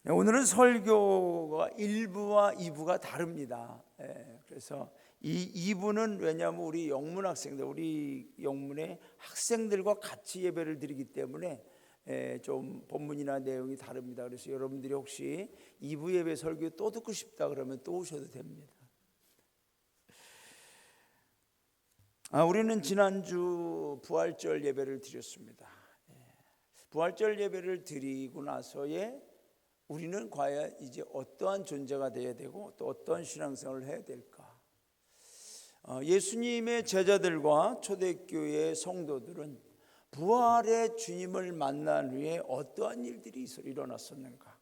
오늘은 설교가 1부와 2부가 다릅니다. 그래서 이 2부는 왜냐하면 우리 영문 학생들, 우리 영문의 학생들과 같이 예배를 드리기 때문에 좀 본문이나 내용이 다릅니다. 그래서 여러분들이 혹시 2부 예배 설교 또 듣고 싶다 그러면 또 오셔도 됩니다. 우리는 지난주 부활절 예배를 드렸습니다. 부활절 예배를 드리고 나서에 우리는 과연 이제 어떠한 존재가 되어야 되고 또 어떠한 신앙생활을 해야 될까? 예수님의 제자들과 초대교회 성도들은 부활의 주님을 만난 후에 어떠한 일들이 일어났었는가?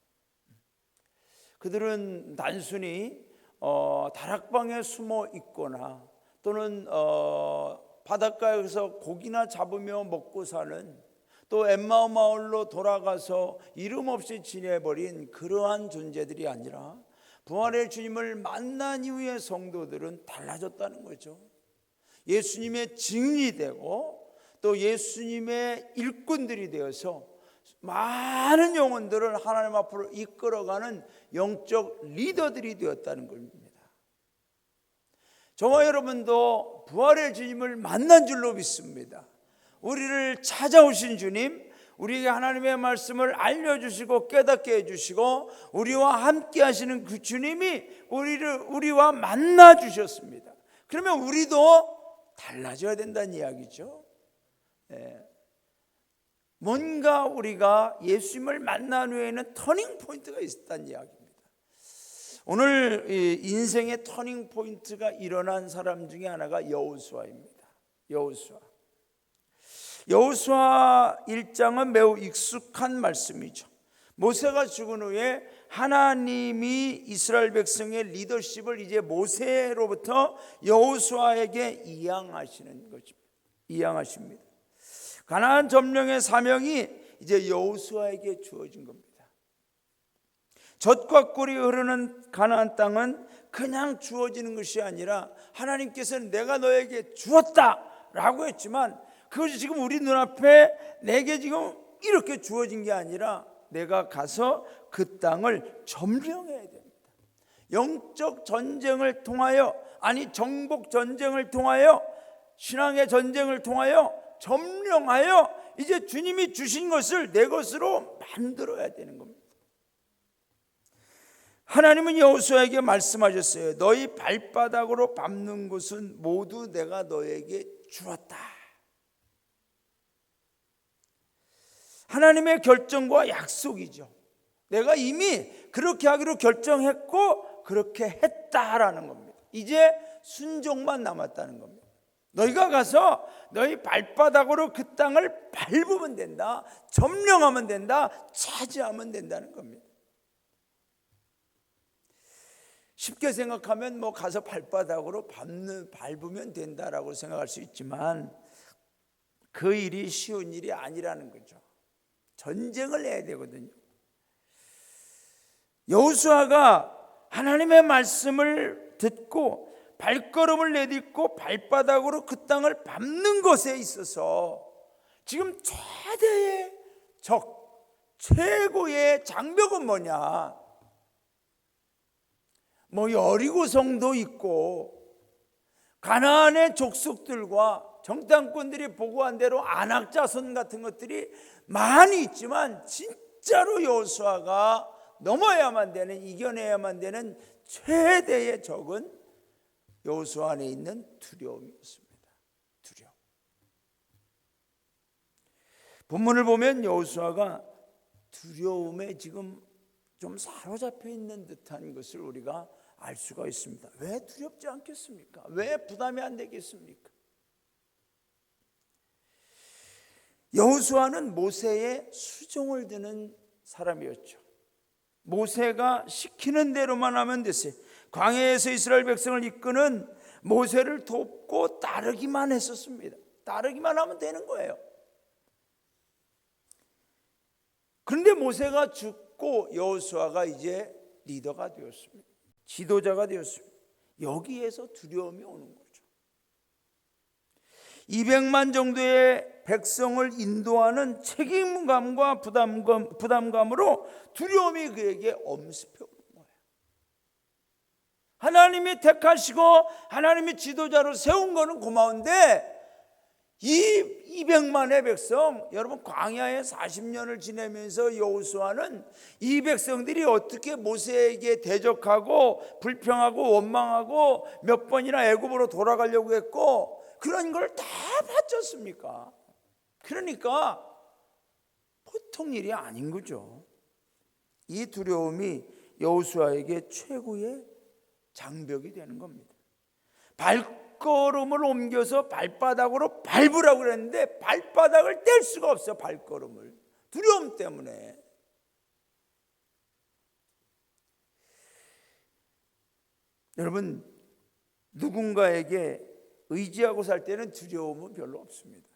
그들은 단순히 다락방에 숨어 있거나 또는 바닷가에서 고기나 잡으며 먹고 사는, 또 엠마오 마을로 돌아가서 이름 없이 지내버린 그러한 존재들이 아니라 부활의 주님을 만난 이후의 성도들은 달라졌다는 거죠. 예수님의 증인이 되고 또 예수님의 일꾼들이 되어서 많은 영혼들을 하나님 앞으로 이끌어가는 영적 리더들이 되었다는 겁니다. 저와 여러분도 부활의 주님을 만난 줄로 믿습니다. 우리를 찾아오신 주님, 우리에게 하나님의 말씀을 알려주시고 깨닫게 해주시고 우리와 함께 하시는 그 주님이 우리와 만나 주셨습니다. 그러면 우리도 달라져야 된다는 이야기죠. 뭔가 우리가 예수님을 만난 후에는 터닝 포인트가 있었다는 이야기입니다. 오늘 인생의 터닝 포인트가 일어난 사람 중에 하나가 여호수아입니다. 여호수아 1장은 매우 익숙한 말씀이죠. 모세가 죽은 후에 하나님이 이스라엘 백성의 리더십을 이제 모세로부터 여호수아에게 이양하십니다. 가나안 점령의 사명이 이제 여호수아에게 주어진 겁니다. 젖과 꿀이 흐르는 가나안 땅은 그냥 주어지는 것이 아니라 하나님께서는 내가 너에게 주었다라고 했지만 그것이 지금 우리 눈앞에 내게 지금 이렇게 주어진 게 아니라 내가 가서 그 땅을 점령해야 됩니다. 영적 전쟁을 통하여, 정복 전쟁을 통하여, 신앙의 전쟁을 통하여 점령하여 이제 주님이 주신 것을 내 것으로 만들어야 되는 겁니다. 하나님은 여호수아에게 말씀하셨어요. 너희 발바닥으로 밟는 곳은 모두 내가 너에게 주었다. 하나님의 결정과 약속이죠. 내가 이미 그렇게 하기로 결정했고 그렇게 했다라는 겁니다. 이제 순종만 남았다는 겁니다. 너희가 가서 너희 발바닥으로 그 땅을 밟으면 된다, 점령하면 된다, 차지하면 된다는 겁니다. 쉽게 생각하면 가서 발바닥으로 밟으면 된다라고 생각할 수 있지만 그 일이 쉬운 일이 아니라는 거죠. 전쟁을 해야 되거든요. 여호수아가 하나님의 말씀을 듣고 발걸음을 내딛고 발바닥으로 그 땅을 밟는 것에 있어서 지금 최대의 최고의 장벽은 뭐냐? 여리고성도 있고 가나안의 족속들과 정탐꾼들이 보고한 대로 안악자손 같은 것들이 많이 있지만 진짜로 여호수아가 넘어야만 되는, 이겨내야만 되는 최대의 적은 여호수아 안에 있는 두려움이었습니다. 두려움. 본문을 보면 여호수아가 두려움에 지금 좀 사로잡혀 있는 듯한 것을 우리가 알 수가 있습니다. 왜 두렵지 않겠습니까? 왜 부담이 안 되겠습니까? 여호수아는 모세의 수종을 드는 사람이었죠. 모세가 시키는 대로만 하면 됐어요. 광야에서 이스라엘 백성을 이끄는 모세를 돕고 따르기만 했었습니다. 따르기만 하면 되는 거예요. 그런데 모세가 죽고 여호수아가 이제 리더가 되었습니다. 지도자가 되었습니다. 여기에서 두려움이 오는 거죠. 200만 정도의 백성을 인도하는 책임감과 부담감으로 두려움이 그에게 엄습해 오는 거예요. 하나님이 택하시고 하나님이 지도자로 세운 거는 고마운데 이 200만의 백성, 여러분 광야에 40년을 지내면서 여호수아는 이 백성들이 어떻게 모세에게 대적하고 불평하고 원망하고 몇 번이나 애굽으로 돌아가려고 했고 그런 걸 다 봤지 않습니까? 그러니까 보통 일이 아닌 거죠. 이 두려움이 여호수아에게 최고의 장벽이 되는 겁니다. 발걸음을 옮겨서 발바닥으로 밟으라고 그랬는데 발바닥을 뗄 수가 없어요. 발걸음을 두려움 때문에. 여러분 누군가에게 의지하고 살 때는 두려움은 별로 없습니다.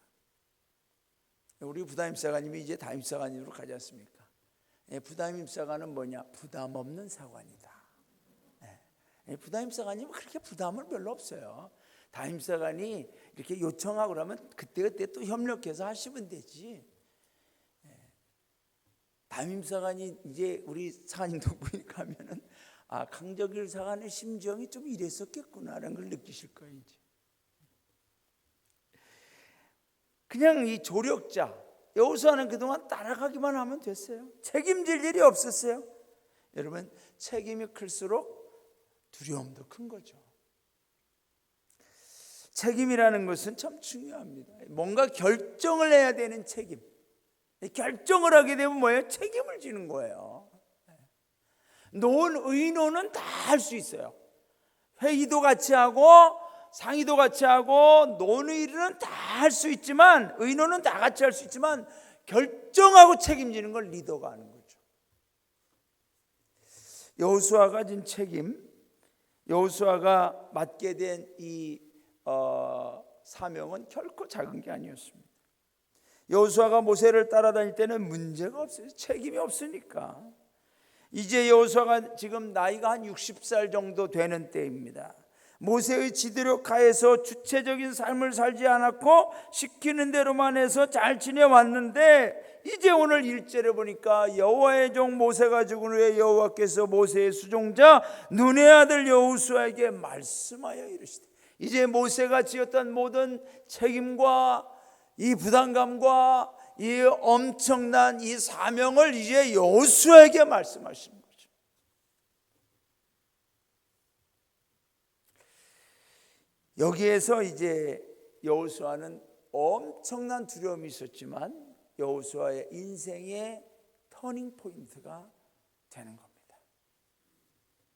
우리 부담임사관님이 이제 담임사관님으로 가지 않습니까? 부담임사관은 뭐냐? 부담 없는 사관이다. 부담임사관님은 그렇게 부담은 별로 없어요. 담임사관이 이렇게 요청하고 그러면 그때그때 또 협력해서 하시면 되지. 담임사관이 이제 우리 사관님도 보니까 하면은 아, 강적일 사관의 심정이 좀 이랬었겠구나라는 걸 느끼실 거예요. 이제. 그냥 이 조력자 여호수아는 그동안 따라가기만 하면 됐어요. 책임질 일이 없었어요. 여러분 책임이 클수록 두려움도 큰 거죠. 책임이라는 것은 참 중요합니다. 뭔가 결정을 해야 되는 책임. 결정을 하게 되면 뭐예요? 책임을 지는 거예요. 의논은 다 할 수 있어요. 회의도 같이 하고 상의도 같이 하고 논의는 다 할 수 있지만 의논은 다 같이 할 수 있지만 결정하고 책임지는 걸 리더가 하는 거죠. 여호수아가 진 책임, 여호수아가 맡게 된 이 사명은 결코 작은 게 아니었습니다. 여호수아가 모세를 따라다닐 때는 문제가 없어요. 책임이 없으니까. 이제 여호수아가 지금 나이가 한 60살 정도 되는 때입니다. 모세의 지도력 하에서 주체적인 삶을 살지 않았고 시키는 대로만 해서 잘 지내왔는데 이제 오늘 1절에 보니까 여호와의 종 모세가 죽은 후에 여호와께서 모세의 수종자 눈의 아들 여호수아에게 말씀하여 이르시되 이제 모세가 지었던 모든 책임과 이 부담감과 이 엄청난 이 사명을 이제 여호수아에게 말씀하시는 거죠. 여기에서 이제 여호수아는 엄청난 두려움이 있었지만 여호수아의 인생의 터닝 포인트가 되는 겁니다.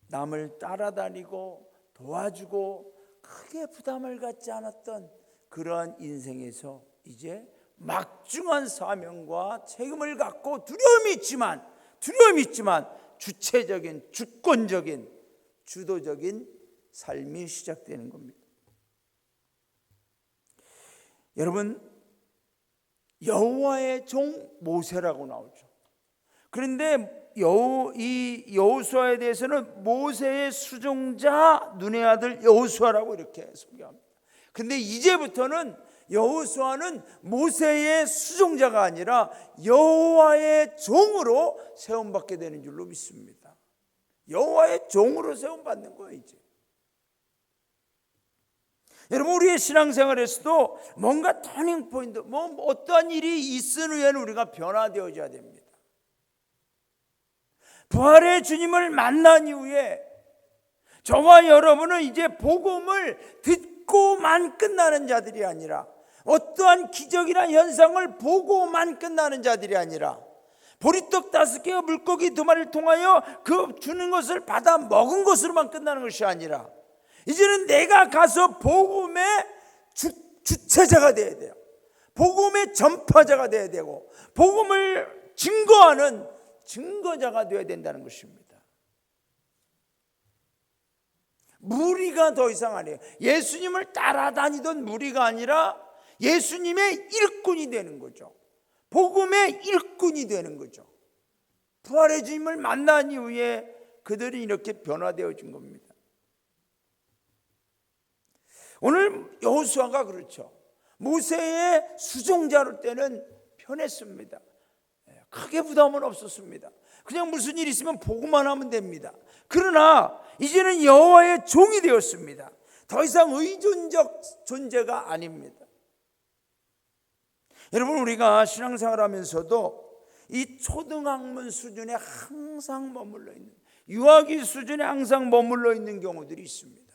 남을 따라다니고 도와주고 크게 부담을 갖지 않았던 그러한 인생에서 이제 막중한 사명과 책임을 갖고 두려움이 있지만 주체적인 주권적인 주도적인 삶이 시작되는 겁니다. 여러분 여호와의 종 모세라고 나오죠. 그런데 이 여호수아에 대해서는 모세의 수종자 눈의 아들 여호수아라고 이렇게 소개합니다. 그런데 이제부터는 여호수아는 모세의 수종자가 아니라 여호와의 종으로 세움받게 되는 줄로 믿습니다. 여호와의 종으로 세움받는 거예요. 이제 여러분 우리의 신앙생활에서도 뭔가 터닝 포인트, 어떠한 일이 있은 후에는 우리가 변화되어져야 됩니다. 부활의 주님을 만난 이후에 저와 여러분은 이제 복음을 듣고만 끝나는 자들이 아니라 어떠한 기적이나 현상을 보고만 끝나는 자들이 아니라 보리떡 5개와 물고기 2마리를 통하여 그 주는 것을 받아 먹은 것으로만 끝나는 것이 아니라 이제는 내가 가서 복음의 주체자가 되어야 돼요. 복음의 전파자가 되어야 되고 복음을 증거하는 증거자가 되어야 된다는 것입니다. 무리가 더 이상 아니에요. 예수님을 따라다니던 무리가 아니라 예수님의 일꾼이 되는 거죠. 복음의 일꾼이 되는 거죠. 부활의 주님을 만난 이후에 그들이 이렇게 변화되어진 겁니다. 오늘 여호수아가 그렇죠. 모세의 수종자로 때는 편했습니다. 크게 부담은 없었습니다. 그냥 무슨 일 있으면 보고만 하면 됩니다. 그러나 이제는 여호와의 종이 되었습니다. 더 이상 의존적 존재가 아닙니다. 여러분, 우리가 신앙생활하면서도 이 초등학문 수준에 항상 머물러 있는, 유아기 수준에 항상 머물러 있는 경우들이 있습니다.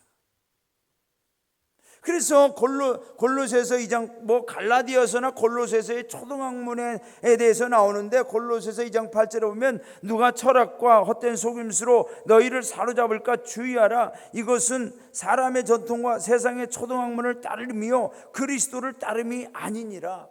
그래서 골로새서 2장, 갈라디아서나 골로새서의 초등학문에 대해서 나오는데, 골로새서 2장 8절에 보면 누가 철학과 헛된 속임수로 너희를 사로잡을까 주의하라. 이것은 사람의 전통과 세상의 초등학문을 따름이요 그리스도를 따름이 아니니라.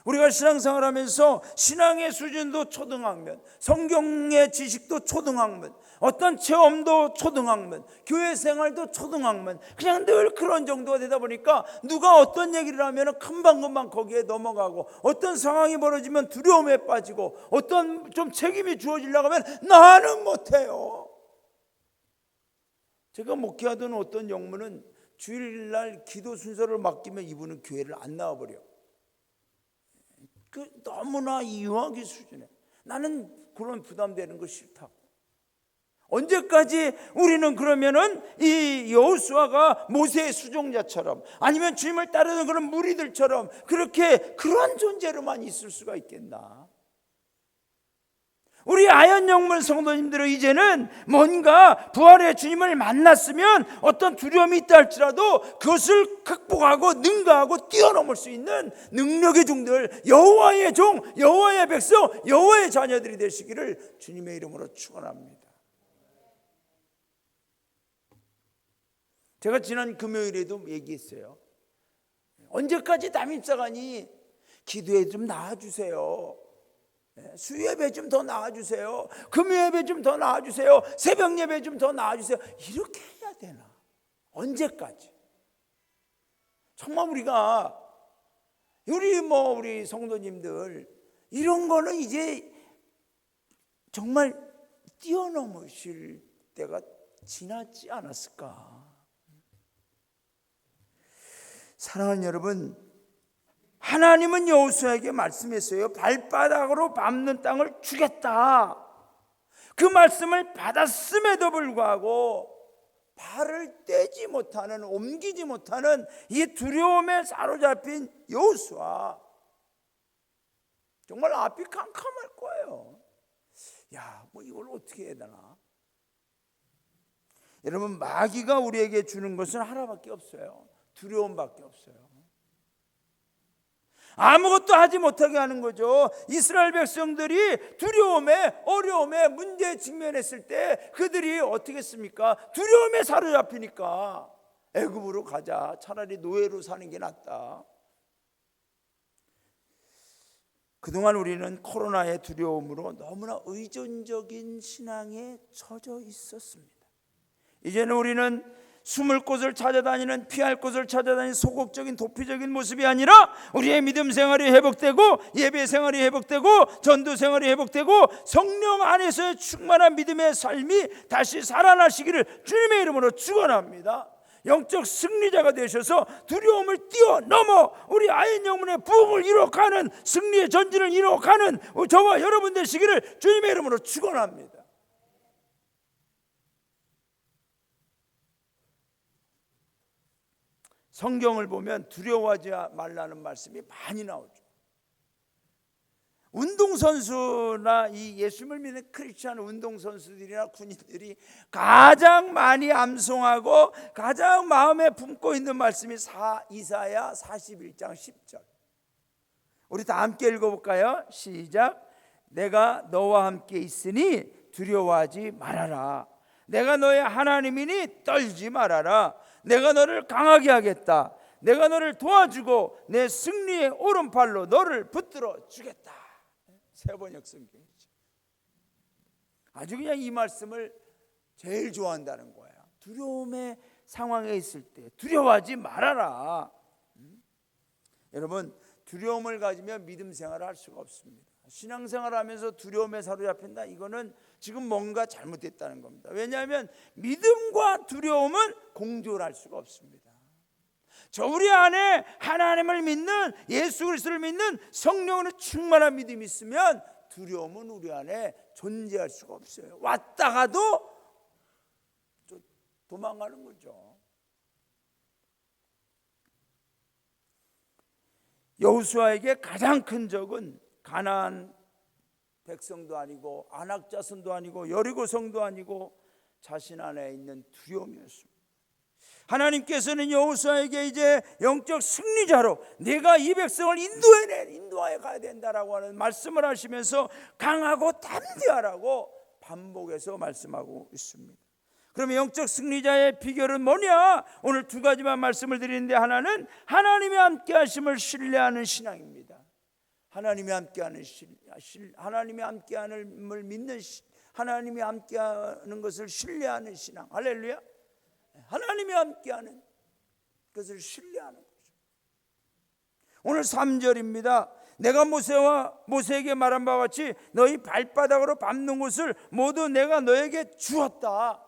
우리가 신앙생활하면서 신앙의 수준도 초등학문, 성경의 지식도 초등학문, 어떤 체험도 초등학문, 교회 생활도 초등학문, 그냥 늘 그런 정도가 되다 보니까 누가 어떤 얘기를 하면 금방금방 거기에 넘어가고, 어떤 상황이 벌어지면 두려움에 빠지고, 어떤 좀 책임이 주어지려고 하면 나는 못해요. 제가 목회하던 어떤 영문은 주일날 기도 순서를 맡기면 이분은 교회를 안 나와버려. 너무나 유아기 수준에, 나는 그런 부담되는 거 싫다고. 언제까지 우리는 그러면은 이 여호수아가 모세의 수종자처럼, 아니면 주님을 따르는 그런 무리들처럼 그런 존재로만 있을 수가 있겠나? 우리 아현영문 성도님들은 이제는 뭔가 부활의 주님을 만났으면 어떤 두려움이 있다 할지라도 그것을 극복하고 능가하고 뛰어넘을 수 있는 능력의 종들, 여호와의 종, 여호와의 백성, 여호와의 자녀들이 되시기를 주님의 이름으로 축원합니다. 제가 지난 금요일에도 얘기했어요. 언제까지 담임사관이 기도에 좀 나와주세요, 수요예배 좀 더 나와주세요, 금요예배 좀 더 나와주세요, 새벽예배 좀 더 나와주세요, 이렇게 해야 되나? 언제까지? 정말 우리 성도님들 이런 거는 이제 정말 뛰어넘으실 때가 지났지 않았을까? 사랑하는 여러분, 하나님은 여호수아에게 말씀했어요. 발바닥으로 밟는 땅을 주겠다. 그 말씀을 받았음에도 불구하고 발을 떼지 못하는, 옮기지 못하는 이 두려움에 사로잡힌 여호수아, 정말 앞이 캄캄할 거예요. 이걸 어떻게 해야 되나? 여러분, 마귀가 우리에게 주는 것은 하나밖에 없어요. 두려움밖에 없어요. 아무것도 하지 못하게 하는 거죠. 이스라엘 백성들이 두려움에, 어려움에, 문제에 직면했을 때 그들이 어떻게 했습니까? 두려움에 사로잡히니까 애굽으로 가자, 차라리 노예로 사는 게 낫다. 그동안 우리는 코로나의 두려움으로 너무나 의존적인 신앙에 젖어 있었습니다. 이제는 우리는 숨을 곳을 찾아다니는, 피할 곳을 찾아다니는 소극적인 도피적인 모습이 아니라 우리의 믿음 생활이 회복되고, 예배 생활이 회복되고, 전도 생활이 회복되고, 성령 안에서의 충만한 믿음의 삶이 다시 살아나시기를 주님의 이름으로 축원합니다. 영적 승리자가 되셔서 두려움을 뛰어넘어 우리 아인 영문의 부흥을 이뤄가는, 승리의 전진을 이뤄가는 저와 여러분 되시기를 주님의 이름으로 축원합니다. 성경을 보면 두려워하지 말라는 말씀이 많이 나오죠. 운동선수나 이 예수를 믿는 크리스찬 운동선수들이나 군인들이 가장 많이 암송하고 가장 마음에 품고 있는 말씀이 이사야 41장 10절. 우리 다 함께 읽어볼까요? 시작. 내가 너와 함께 있으니 두려워하지 말아라. 내가 너의 하나님이니 떨지 말아라. 내가 너를 강하게 하겠다. 내가 너를 도와주고 내 승리의 오른팔로 너를 붙들어 주겠다. 새번역 성경이죠. 아주 그냥 이 말씀을 제일 좋아한다는 거예요. 두려움의 상황에 있을 때 두려워하지 말아라. 여러분, 두려움을 가지면 믿음 생활을 할 수가 없습니다. 신앙생활을 하면서 두려움에 사로잡힌다, 이거는 지금 뭔가 잘못됐다는 겁니다. 왜냐하면 믿음과 두려움은 공존할 수가 없습니다. 저 우리 안에 하나님을 믿는, 예수 그리스도를 믿는 성령으로 충만한 믿음이 있으면 두려움은 우리 안에 존재할 수가 없어요. 왔다가도 도망가는 거죠. 여호수아에게 가장 큰 적은 가나안 백성도 아니고 아낙 자손도 아니고 여리고 성도 아니고 자신 안에 있는 두려움이었습니다. 하나님께서는 여호수아에게 이제 영적 승리자로 내가 이 백성을 인도해 가야 된다라고 하는 말씀을 하시면서 강하고 담대하라고 반복해서 말씀하고 있습니다. 그러면 영적 승리자의 비결은 뭐냐? 오늘 두 가지만 말씀을 드리는데, 하나는 하나님의 함께 하심을 신뢰하는 신앙입니다. 하나님이 함께하는 하나님이 함께함을 믿는, 하나님이 함께하는 것을 신뢰하는 신앙. 할렐루야. 하나님이 함께하는 것을 신뢰하는 거죠. 오늘 3절입니다. 내가 모세에게 말한 바와 같이 너희 발바닥으로 밟는 곳을 모두 내가 너에게 주었다.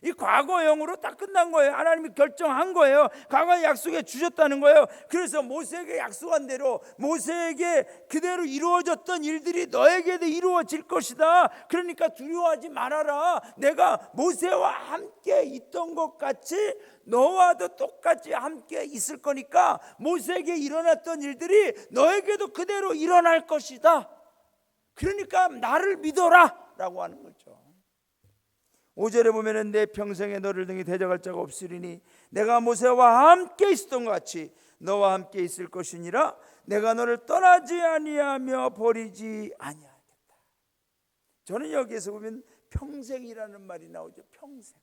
이 과거형으로 딱 끝난 거예요. 하나님이 결정한 거예요. 과거의 약속에 주셨다는 거예요. 그래서 모세에게 약속한 대로, 모세에게 그대로 이루어졌던 일들이 너에게도 이루어질 것이다. 그러니까 두려워하지 말아라. 내가 모세와 함께 있던 것 같이 너와도 똑같이 함께 있을 거니까 모세에게 일어났던 일들이 너에게도 그대로 일어날 것이다. 그러니까 나를 믿어라 라고 하는 거죠. 5절에 보면은 내 평생에 너를 등에 대적할 자가 없으리니 내가 모세와 함께 있었던 것 같이 너와 함께 있을 것이니라. 내가 너를 떠나지 아니하며 버리지 아니하겠다. 저는 여기에서 보면 평생이라는 말이 나오죠. 평생.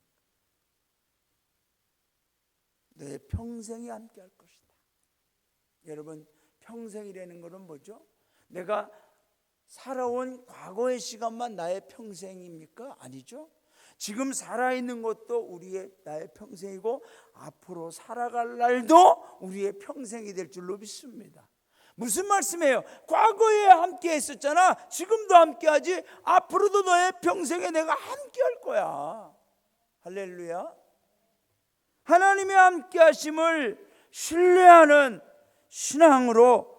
내 평생이 함께 할 것이다. 여러분, 평생이라는 것은 뭐죠? 내가 살아온 과거의 시간만 나의 평생입니까? 아니죠. 지금 살아있는 것도 나의 평생이고 앞으로 살아갈 날도 우리의 평생이 될 줄로 믿습니다. 무슨 말씀이에요? 과거에 함께 했었잖아. 지금도 함께하지. 앞으로도 너의 평생에 내가 함께 할 거야. 할렐루야. 하나님의 함께 하심을 신뢰하는 신앙으로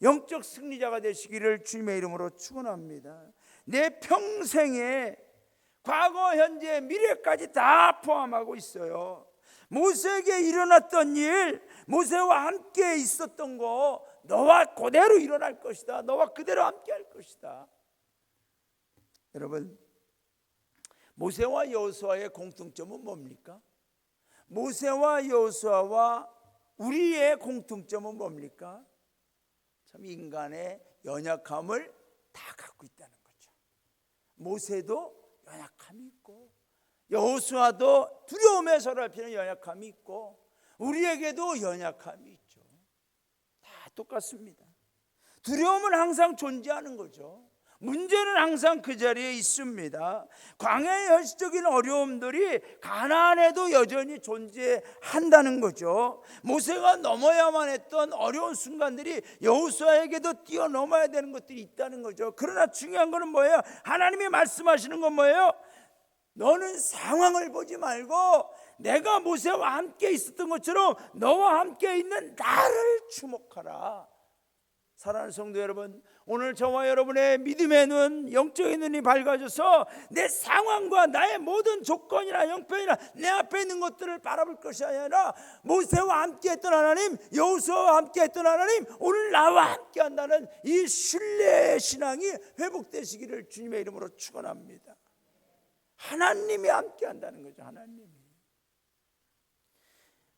영적 승리자가 되시기를 주님의 이름으로 축원합니다. 내 평생에 과거, 현재, 미래까지 다 포함하고 있어요. 모세에게 일어났던 일, 모세와 함께 있었던 거 너와 그대로 일어날 것이다. 너와 그대로 함께 할 것이다. 여러분, 모세와 여호수아의 공통점은 뭡니까? 모세와 여호수아와 우리의 공통점은 뭡니까? 참 인간의 연약함을 다 갖고 있다는 거죠. 모세도 연약함이 있고 여호수아도 두려움에 서로 앓히는 연약함이 있고 우리에게도 연약함이 있죠. 다 똑같습니다. 두려움은 항상 존재하는 거죠. 문제는 항상 그 자리에 있습니다. 광야의 현실적인 어려움들이 가나안에도 여전히 존재한다는 거죠. 모세가 넘어야만 했던 어려운 순간들이 여호수아에게도 뛰어넘어야 되는 것들이 있다는 거죠. 그러나 중요한 것은 뭐예요? 하나님이 말씀하시는 건 뭐예요? 너는 상황을 보지 말고 내가 모세와 함께 있었던 것처럼 너와 함께 있는 나를 주목하라. 사랑하는 성도 여러분, 오늘 저와 여러분의 믿음의 눈, 영적인 눈이 밝아져서 내 상황과 나의 모든 조건이나 형편이나 내 앞에 있는 것들을 바라볼 것이 아니라 모세와 함께 했던 하나님, 여호수아와 함께 했던 하나님, 오늘 나와 함께 한다는 이 신뢰의 신앙이 회복되시기를 주님의 이름으로 축원합니다. 하나님이 함께 한다는 거죠. 하나님이.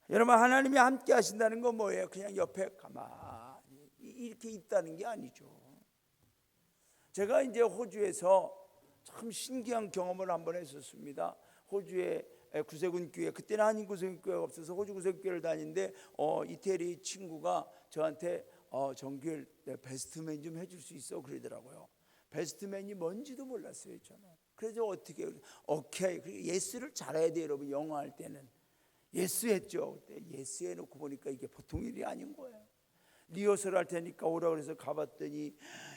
여러분, 하나님이 함께 하신다는 건 뭐예요? 그냥 옆에 가만히 이렇게 있다는 게 아니죠. 제가 이제 호주에서 참 신기한 경험을 한번 했었습니다. 호주의 구세군 교회, 그때는 한인 구세군 교회가 없어서 호주 구세군 교회를 다니는데 이태리 친구가 저한테 정규일 베스트맨 좀 해줄 수 있어 그러더라고요. 베스트맨이 뭔지도 몰랐어요 저는. 그래서 어떻게 오케이, 예스를 잘해야 돼요 여러분. 영어 할 때는 예스 했죠. 그때 예스 해놓고 보니까 이게 보통 일이 아닌 거예요. 리허설 할 테니까 오라 그래서 가봤더니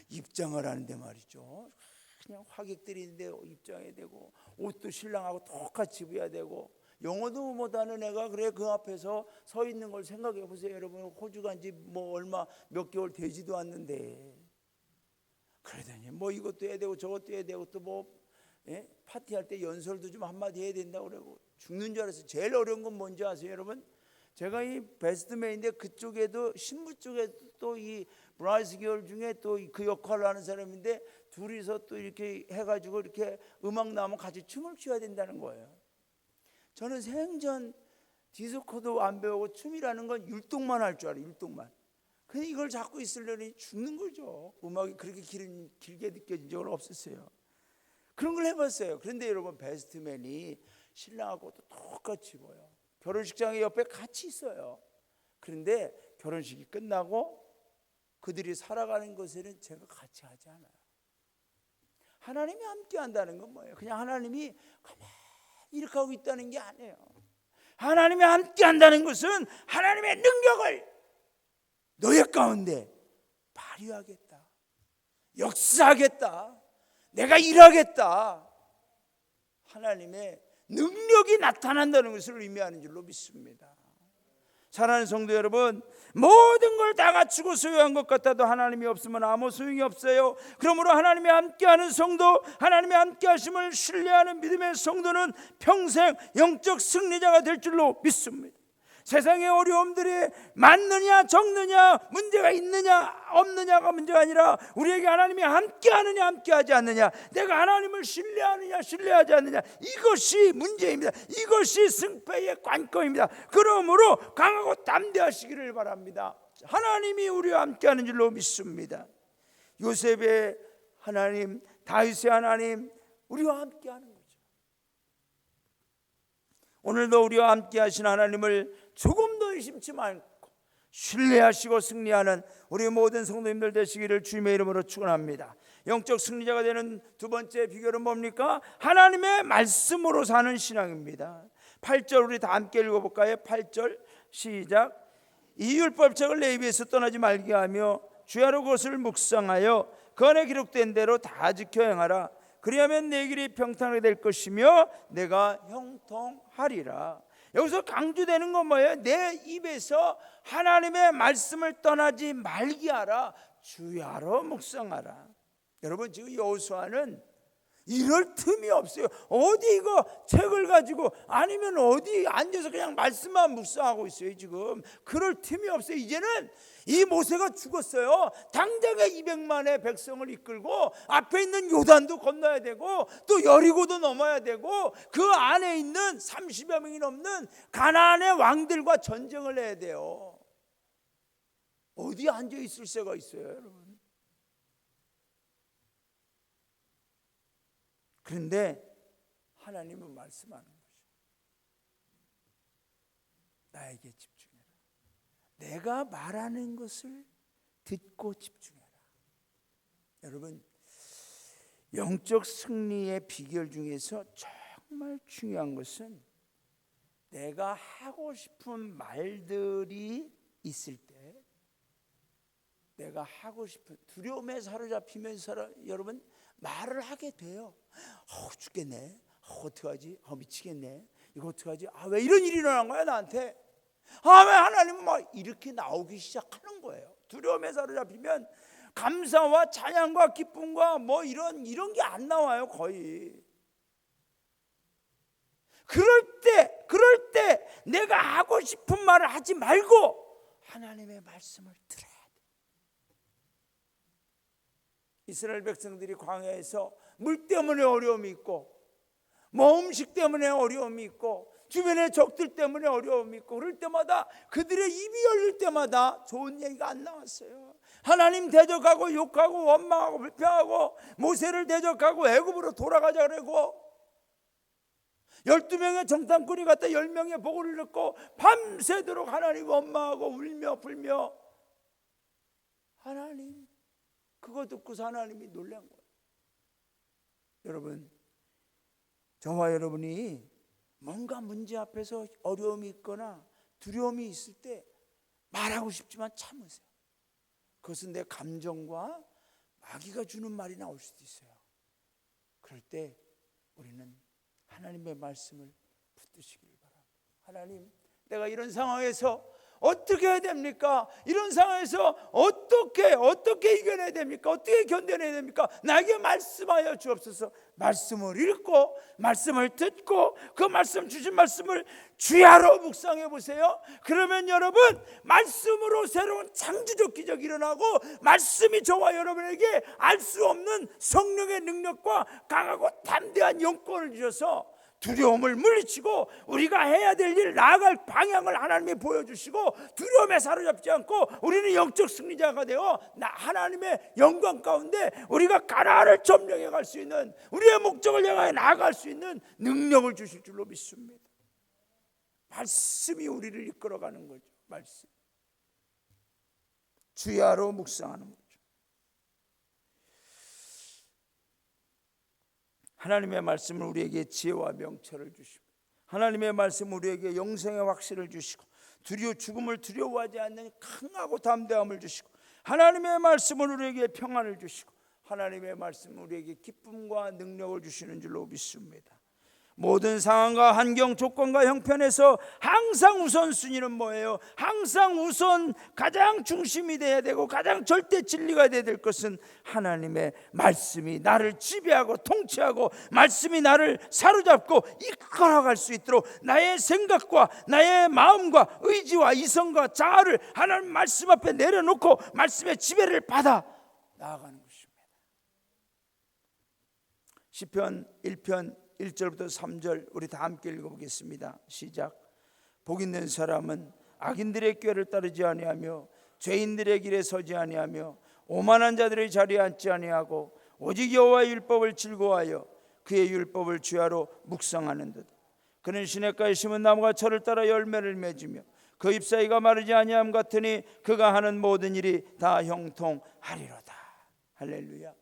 입장을 하는데 말이죠, 그냥 화객들이 있는데 입장해야 되고 옷도 신랑하고 똑같이 입어야 되고 영어도 못하는 애가 그래 그 앞에서 서 있는 걸 생각해 보세요. 여러분, 호주 간지 뭐 얼마 몇 개월 되지도 않는데, 그러더니 뭐 이것도 해야 되고 저것도 해야 되고 또 뭐 파티할 때 연설도 좀 한마디 해야 된다고 그러고 죽는 줄 알았어요. 제일 어려운 건 뭔지 아세요, 여러분? 제가 이 베스트맨인데 그쪽에도 신부 쪽에도 또 이 브라이스 결 중에 또 그 역할을 하는 사람인데 둘이서 또 이렇게 해가지고 이렇게 음악 나오면 같이 춤을 춰야 된다는 거예요. 저는 생전 디스코도 안 배우고 춤이라는 건 율동만 할 줄 알아요. 율동만. 근데 이걸 자꾸 있으려니 죽는 거죠. 음악이 그렇게 길게 느껴진 적은 없었어요. 그런 걸 해봤어요. 그런데 여러분, 베스트맨이 신랑하고도 똑같이 보여. 결혼식장에 옆에 같이 있어요. 그런데 결혼식이 끝나고 그들이 살아가는 것에는 제가 같이 하지 않아요. 하나님이 함께 한다는 건 뭐예요? 그냥 하나님이 가만히 이렇게 하고 있다는 게 아니에요. 하나님이 함께 한다는 것은 하나님의 능력을 너의 가운데 발휘하겠다, 역사하겠다, 내가 일하겠다, 하나님의 능력이 나타난다는 것을 의미하는 줄로 믿습니다. 사랑하는 성도 여러분, 모든 걸 다 갖추고 소유한 것 같아도 하나님이 없으면 아무 소용이 없어요. 그러므로 하나님이 함께하는 성도, 하나님이 함께하심을 신뢰하는 믿음의 성도는 평생 영적 승리자가 될 줄로 믿습니다. 세상의 어려움들이 많느냐 적느냐, 문제가 있느냐 없느냐가 문제가 아니라 우리에게 하나님이 함께하느냐 함께하지 않느냐, 내가 하나님을 신뢰하느냐 신뢰하지 않느냐, 이것이 문제입니다. 이것이 승패의 관건입니다. 그러므로 강하고 담대하시기를 바랍니다. 하나님이 우리와 함께하는 줄로 믿습니다. 요셉의 하나님, 다윗의 하나님, 우리와 함께하는 거죠. 오늘도 우리와 함께 하신 하나님을 조금도 의심치 말고 신뢰하시고 승리하는 우리 모든 성도님들 되시기를 주님의 이름으로 축원합니다. 영적 승리자가 되는 두 번째 비결은 뭡니까? 하나님의 말씀으로 사는 신앙입니다. 8절 우리 다 함께 읽어볼까요? 8절 시작. 이 율법책을 내 입에서 떠나지 말게 하며 주야로 그것을 묵상하여 그 안에 기록된 대로 다 지켜 행하라. 그리하면 내 길이 평탄하게 될 것이며 내가 형통하리라. 여기서 강조되는 건 뭐예요? 내 입에서 하나님의 말씀을 떠나지 말게 하라. 주야로 묵상하라. 여러분, 지금 여호수아는 이럴 틈이 없어요. 어디 이거 책을 가지고 아니면 어디 앉아서 그냥 말씀만 묵상하고 있어요. 지금 그럴 틈이 없어요. 이제는 이 모세가 죽었어요. 당장에 200만의 백성을 이끌고 앞에 있는 요단도 건너야 되고 또 여리고도 넘어야 되고 그 안에 있는 30여 명이 넘는 가나안의 왕들과 전쟁을 해야 돼요. 어디 앉아 있을 새가 있어요, 여러분? 그런데 하나님은 말씀하는 거죠. 나에게 집중해라. 내가 말하는 것을 듣고 집중해라. 여러분, 영적 승리의 비결 중에서 정말 중요한 것은 내가 하고 싶은 말들이 있을 때, 내가 하고 싶은 두려움에 사로잡히면서 여러분 말을 하게 돼요. 죽겠네. 어떡하지? 미치겠네. 이거 어떡하지? 왜 이런 일이 일어난 거야 나한테? 왜 하나님은 막 이렇게 나오기 시작하는 거예요. 두려움에 사로잡히면 감사와 찬양과 기쁨과 뭐 이런 게 안 나와요, 거의. 그럴 때 내가 하고 싶은 말을 하지 말고 하나님의 말씀을 들어야 돼. 이스라엘 백성들이 광야에서 물 때문에 어려움이 있고 뭐 음식 때문에 어려움이 있고 주변의 적들 때문에 어려움이 있고 그럴 때마다 그들의 입이 열릴 때마다 좋은 얘기가 안 나왔어요. 하나님 대적하고 욕하고 원망하고 불평하고 모세를 대적하고 애굽으로 돌아가자 그러고 12명의 정탐꾼이 갔다 10명의 보고를 듣고 밤새도록 하나님 원망하고 울며 불며 하나님 그거 듣고서 하나님이 놀란 거예요. 여러분, 저와 여러분이 뭔가 문제 앞에서 어려움이 있거나 두려움이 있을 때 말하고 싶지만 참으세요. 그것은 내 감정과 마귀가 주는 말이 나올 수도 있어요. 그럴 때 우리는 하나님의 말씀을 붙드시길 바랍니다. 하나님, 내가 이런 상황에서 어떻게 해야 됩니까? 이런 상황에서 어떻게 이겨내야 됩니까? 어떻게 견뎌내야 됩니까? 나에게 말씀하여 주옵소서. 말씀을 읽고 말씀을 듣고 그 말씀, 주신 말씀을 주야로 묵상해 보세요. 그러면 여러분, 말씀으로 새로운 창조적 기적이 일어나고, 말씀이 저와 여러분에게 알 수 없는 성령의 능력과 강하고 담대한 영권을 주셔서 두려움을 물리치고 우리가 해야 될 일, 나아갈 방향을 하나님이 보여주시고, 두려움에 사로잡지 않고 우리는 영적 승리자가 되어 하나님의 영광 가운데 우리가 가나안을 점령해 갈 수 있는, 우리의 목적을 향하여 나아갈 수 있는 능력을 주실 줄로 믿습니다. 말씀이 우리를 이끌어가는 거죠. 말씀, 주야로 묵상하는 거죠. 하나님의 말씀은 우리에게 지혜와 명철을 주시고, 하나님의 말씀은 우리에게 영생의 확신을 주시고, 죽음을 두려워하지 않는 강하고 담대함을 주시고, 하나님의 말씀은 우리에게 평안을 주시고, 하나님의 말씀은 우리에게 기쁨과 능력을 주시는 줄로 믿습니다. 모든 상황과 환경, 조건과 형편에서 항상 우선순위는 뭐예요? 항상 우선 가장 중심이 돼야 되고 가장 절대 진리가 돼야 될 것은 하나님의 말씀이 나를 지배하고 통치하고, 말씀이 나를 사로잡고 이끌어갈 수 있도록 나의 생각과 나의 마음과 의지와 이성과 자아를 하나님 말씀 앞에 내려놓고 말씀의 지배를 받아 나아가는 것입니다. 시편 1편 1절부터 3절 우리 다 함께 읽어보겠습니다. 시작. 복 있는 사람은 악인들의 꾀를 따르지 아니하며 죄인들의 길에 서지 아니하며 오만한 자들의 자리에 앉지 아니하고 오직 여호와의 율법을 즐거워하여 그의 율법을 주야로 묵상하는도다. 그는 시냇가에 심은 나무가 철을 따라 열매를 맺으며 그 잎사귀가 마르지 아니함 같으니 그가 하는 모든 일이 다 형통하리로다. 할렐루야.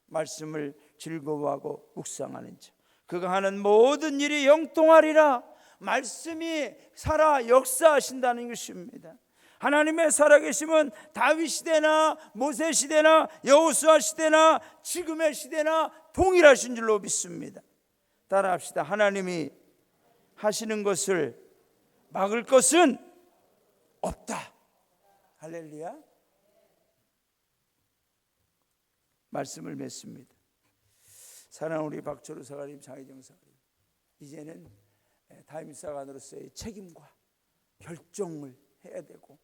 말씀을 즐거워하고 묵상하는 자, 그가 하는 모든 일이 형통하리라. 말씀이 살아 역사하신다는 것입니다. 하나님의 살아계심은 다윗 시대나 모세 시대나 여호수아 시대나 지금의 시대나 동일하신 줄로 믿습니다. 따라합시다. 하나님이 하시는 것을 막을 것은 없다. 할렐루야. 말씀을 맺습니다. 사랑하는 우리 박철우 사관님, 장혜정 사관님, 이제는 타임사관으로서의 책임과 결정을 해야 되고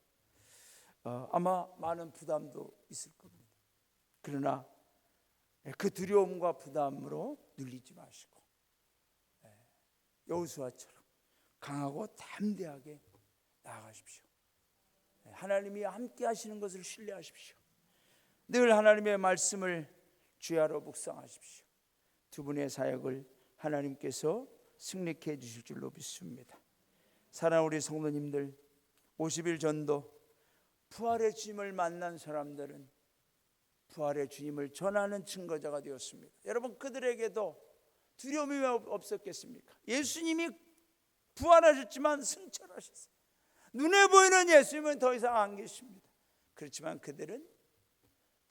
아마 많은 부담도 있을 겁니다. 그러나 그 두려움과 부담으로 눌리지 마시고 여호수아처럼 강하고 담대하게 나아가십시오. 하나님이 함께 하시는 것을 신뢰하십시오. 늘 하나님의 말씀을 주야로 묵상하십시오. 두 분의 사역을 하나님께서 승리케 해주실 줄로 믿습니다. 사랑하는 우리 성도님들, 50일 전도 부활의 주님을 만난 사람들은 부활의 주님을 전하는 증거자가 되었습니다. 여러분, 그들에게도 두려움이 왜 없었겠습니까? 예수님이 부활하셨지만 승천하셨어요. 눈에 보이는 예수님은 더 이상 안 계십니다. 그렇지만 그들은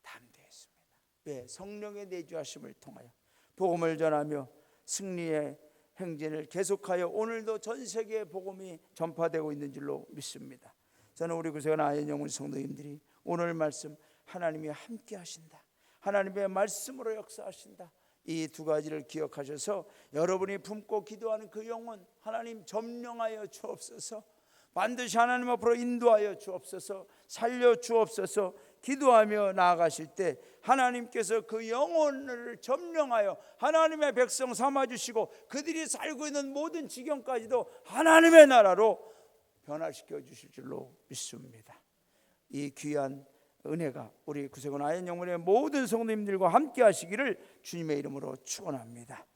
담대했습니다. 왜? 성령의 내주하심을 통하여 복음을 전하며 승리의 행진을 계속하여 오늘도 전 세계에 복음이 전파되고 있는 줄로 믿습니다. 저는 우리 구세군 아현영 성도님들이 오늘 말씀, 하나님이 함께 하신다, 하나님의 말씀으로 역사하신다, 이 두 가지를 기억하셔서 여러분이 품고 기도하는 그 영혼 하나님 점령하여 주옵소서. 반드시 하나님 앞으로 인도하여 주옵소서. 살려 주옵소서. 기도하며 나아가실 때 하나님께서 그 영혼을 점령하여 하나님의 백성 삼아주시고 그들이 살고 있는 모든 지경까지도 하나님의 나라로 변화시켜 주실 줄로 믿습니다. 이 귀한 은혜가 우리 구세군 아현영문의 모든 성도님들과 함께 하시기를 주님의 이름으로 축원합니다.